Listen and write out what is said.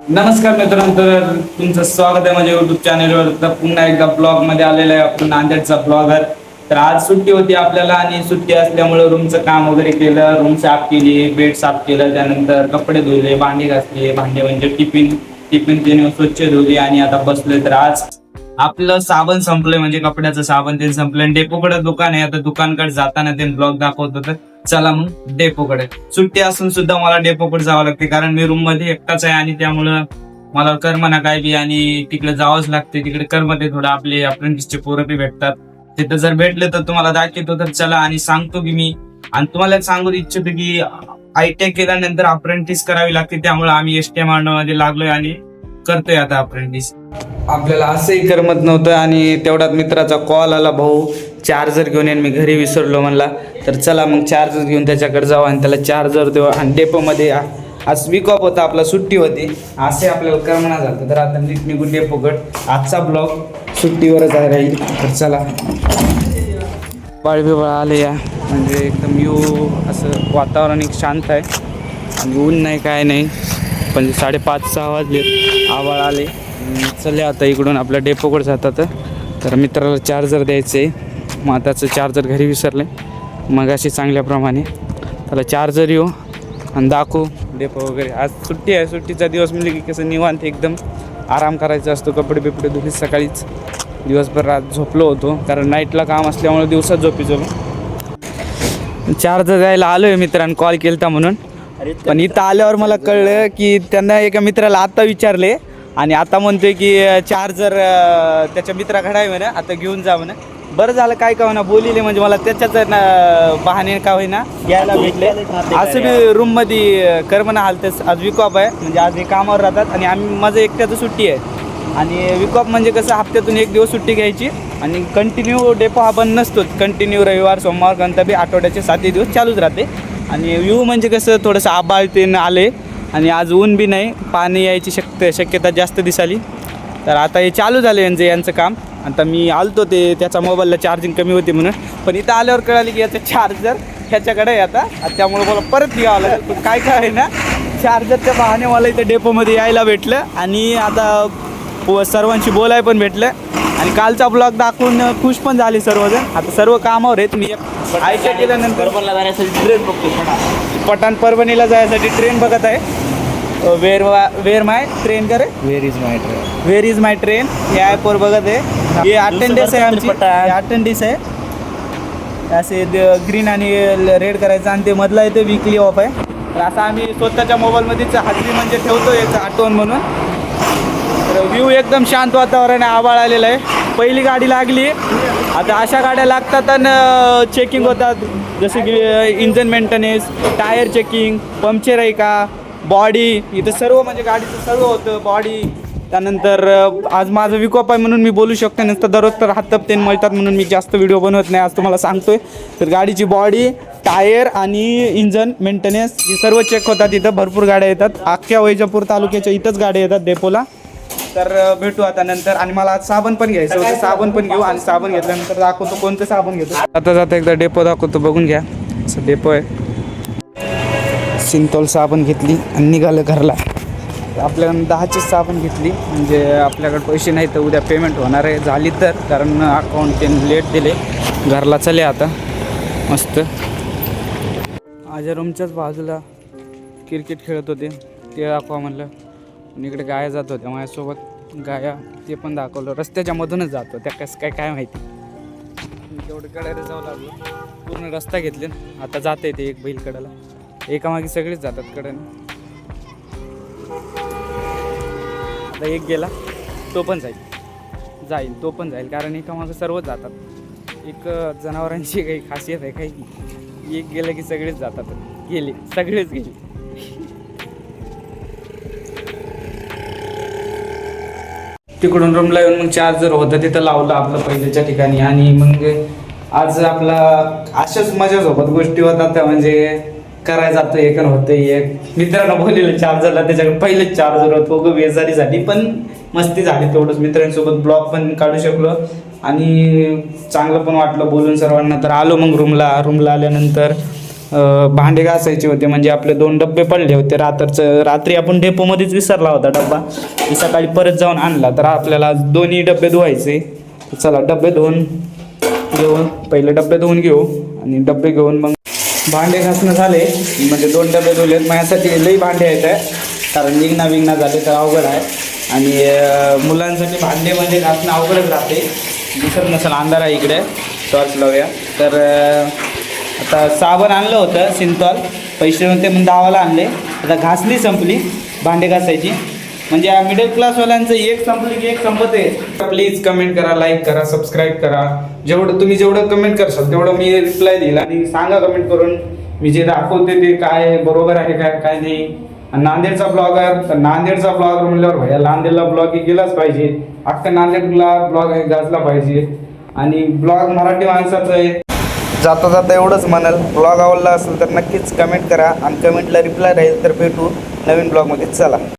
नमस्कार मित्रांनो, तर तुमचं स्वागत आहे माझ्या युट्यूब चॅनलवर. तर पुन्हा एकदा ब्लॉग मध्ये आलेला आहे आपण नांदेडचा ब्लॉगर. तर आज सुट्टी होती आपल्याला आणि सुट्टी असल्यामुळे रूमचं काम वगैरे केलं, रूम साफ केली, बेड साफ केलं, त्यानंतर कपडे धुले, भांडी घासली, भांडे म्हणजे टिफिन टिफिन त्याने स्वच्छ धुली आणि आता बसलोय. तर आज आपलं साबण संपलंय, म्हणजे कपड्याचं साबण ते संपलंय. डेपोकडे दुकान आहे, आता दुकानकडे जाताना ते ब्लॉग दाखवतो. तर चला मग डेपोकडे. सुट्टी असून सुद्धा मला डेपोकडे जावं लागते, कारण मी रूम मध्ये एकटाच आहे आणि त्यामुळं मला करमना काय बी आणि तिकडे जावंच लागते. तिकडे करमते थोडं, आपले अप्रेंटिसचे पोरं बी भेटतात. तिथं जर भेटले तर तुम्हाला दाखवतो. तर चला आणि सांगतो की मी, आणि तुम्हाला सांगू इच्छितो की ITI केल्यानंतर अप्रेंटिस करावी लागते, त्यामुळे आम्ही STM मध्ये लागलोय आणि करतोय आता अप्रेंटिस. आपल्याला असंही करमत नव्हतं आणि तेवढ्यात मित्राचा कॉल आला, भाऊ चार्जर घेऊन येईन, मी घरी विसरलो म्हणला. तर चला मग चार्जर घेऊन त्याच्याकडे जाऊ आणि त्याला चार्जर देऊ. आणि डेपोमध्ये आज वीक ऑफ होता, आपला सुट्टी होती, असे आपल्याला करमना झालं. तर आता निघू डेपोकड. आजचा ब्लॉग सुट्टीवरच आहे राहील. तर चला. बिबाळ आले या, म्हणजे एकदम असं वातावरण एक शांत आहे आणि ऊन नाही काय नाही, पण 5:30-6 वाजले, आभाळ आले. चले आता इकडून आपल्या डेपोकडे जातात. तर मित्राला चार्जर द्यायचं आहे, मग त्याचं चार्जर घरी विसरले मग अशी चांगल्याप्रमाणे. त्याला चार्जर येऊ आणि दाखवू डेपो वगैरे. आज सुट्टी आहे, सुट्टीचा दिवस म्हणजे की कसं निवांत एकदम आराम करायचा असतो. कपडे बिपडे धुतले सकाळीच, दिवसभर रात झोपलो होतो, कारण नाईटला काम असल्यामुळे दिवसात झोपी झालो. चार्जर द्यायला आलो आहे मित्रांनी कॉल केलता म्हणून. पण इथं आल्यावर मला कळलं की त्यांना एका मित्राला आत्ता विचारले आणि आता म्हणतोय की चार्जर त्याच्या मित्राकडे आहे म्हणे, आता घेऊन जा म्हणे. बरं झालं काय का होईना बोलिले, म्हणजे मला त्याच्याच बहाणे का होईना यायला भेटले. असं बी रूममध्ये करमना हालतेच. आज वीक ऑफ आहे, म्हणजे आज हे कामावर राहतात आणि माझं एकट्याचं सुट्टी आहे. आणि वीक ऑफ म्हणजे कसं हप्त्यातून 1 दिवस सुट्टी घ्यायची आणि कंटिन्यू डेपो हा बंद नसतोच. कंटिन्यू रविवार सोमवार कोणता बी आठवड्याचे 7 दिवस चालूच राहते. आणि व्ह्यू म्हणजे कसं थोडंसं आबाळ ते आले आणि आज ऊन बी नाही, पाणी यायची शक्यता जास्त दिसाली. तर आता हे चालू झालं यांचं काम. आता मी आलतो ते त्याचा मोबाईलला चार्जिंग कमी होती म्हणून, पण इथं आल्यावर कळाली की याचं चार्जर ह्याच्याकडे आहे आता, त्यामुळे मला परत यावं लागेल. पण काय आहे ना, चार्जरच्या बहाने मला इथं डेपोमध्ये यायला भेटलं आणि आता सर्वांशी बोलाय पण भेटलं. आणि कालचा ब्लॉग दाखवून खुश पण झाले सर्वजण. आता सर्व कामावर आहेत. मी ITI केल्यानंतर ट्रेन बघतो, पठाण परभणीला जायसाठी ट्रेन बघत आहे. वेअर माय ट्रेन करे, वेअर इज माय ट्रेन या ॲपवर बघत आहे. हे अटेंडन्स आहे आमची, अटेंडन्स आहे. असे ग्रीन आणि रेड करायचं आणि ते मधला आहे ते वीकली ऑफ आहे. तर असं आम्ही स्वतःच्या मोबाईलमध्येच हाजरी म्हणजे ठेवतो याचं आठवण म्हणून. तर व्ह्यू एकदम शांत वातावरण आहे, आभाळ आलेलं आहे. पहिली गाडी लागली. आता अशा गाड्या लागतात आणि चेकिंग होतात, जसे की engine maintenance, tyre checking, puncture आहे का, बॉडी, इथं सर्व म्हणजे गाडीचं सर्व होतं, बॉडी. त्यानंतर आज माझं वीक ऑफ आहे म्हणून मी बोलू शकतो, नंतर दररोज तर हात ते मळतात म्हणून मी जास्त व्हिडिओ बनवत नाही. आज तुम्हाला सांगतोय. तर गाडीची बॉडी, टायर आणि इंजन मेंटेनन्स हे सर्व चेक होतात. इथं भरपूर गाड्या येतात, अख्ख्या वैजापूर तालुक्याच्या इथंच गाड्या येतात डेपोला. तर भेटू आता नंतर. आणि मला आज साबण पण घ्यायचं होतं, साबण पण घेऊ आणि साबण घेतल्यानंतर दाखवतो कोणतं साबण घेतो. आता जाता एकदा डेपो दाखवतो, बघून घ्या. असं डेपो आहे. सिंतोल साबण घेतली आणि निघालं घरला. आपल्याला 10ची साबण घेतली, म्हणजे आपल्याकडे पैसे नाही तर उद्या पेमेंट होणार आहे, झाली तर, कारण अकाउंट त्यांनी लेट दिले. घरला चले आता मस्त. माझ्या रूमच्याच बाजूला क्रिकेट खेळत होते, ते दाखवा म्हणलं. आणि इकडे गाया जात होत्या माझ्यासोबत, गाया ते पण दाखवलं. रस्त्याच्या मधूनच जातो, त्या कसं काय माहिती. तेवढं कड्याला जाऊ लागलो, पूर्ण रस्ता घेतले. आता जाता येते एक बैल कड्याला, एकामागे सगळेच जातात कड्याने. आता एक गेला, तो पण जाईल, तो पण जाईल, कारण एकामागे सर्वच जातात. एक जनावरांची काही खासियत आहे, काही एक गेलं की सगळेच जातात. गेले, सगळेच गेले. तिकडून रूमला येऊन मग चार्जर होतं तिथं लावलं आपलं पहिल्याच्या ठिकाणी. आणि मग आज आपला अशाच मजासोबत गोष्टी होतात, त्या म्हणजे करायचं जातं एक होतं. एक मित्रांनो बोललेलं चार्जरला, त्याच्याकडे पहिलेच चार्जर होतो बेजारीसाठी, पण मस्ती झाली तेवढंच. मित्रांसोबत ब्लॉग पण काढू शकलो आणि चांगलं पण वाटलं बोलून सर्वांना. तर आलो मग रूमला आल्यानंतर भांडे घासायचे होते, म्हणजे आपले 2 डब्बे पडले होते रात्री आपण डेपोमध्येच विसरला होता डब्बा. मी सकाळी परत जाऊन आणला, तर आपल्याला दोन्ही डब्बे धुवायचे. तर चला डब्बे धुवून घेऊन पहिले डब्बे धुवून घेऊ आणि डब्बे घेऊन मग भांडे घासणं झाले. म्हणजे 2 डबे धुवलेत. माझ्यासाठी लई भांडे आहेत कारण निघणं झाले तर अवघड आहे. आणि मुलांसाठी भांडे म्हणजे घासणं अवघडच राहते. दिसत नसेल, अंधार आहे इकडे, टॉर्च लावूया. तर आता साबण आणलं होतं सिंथॉल, पैसे होते म्हणून 10वाला आणले. आता घासणी संपली भांडे घासायची. म्हणजे मिडल क्लासवाल्यांचं एक संपली की एक संपत आहे. प्लीज कमेंट करा, लाईक करा, सबस्क्राईब करा. तुम्ही जेवढं कमेंट करशाल तेवढं मी रिप्लाय देईल. आणि सांगा कमेंट करून मी जे दाखवते ते काय बरोबर आहे काय नाही. आणि नांदेडचा ब्लॉगर, तर नांदेडचा ब्लॉगर म्हणल्यावर भैया नांदेडला ब्लॉग गेलाच पाहिजे. अख्खा नांदेडला ब्लॉग गाजला पाहिजे. आणि ब्लॉग मराठी माणसाचं आहे. जाता जाता एवढंच म्हणाल, ब्लॉग आवडला असेल तर नक्कीच कमेंट करा आणि कमेंटला रिप्लाय राहील. तर भेटू नवीन ब्लॉगमध्ये. चला.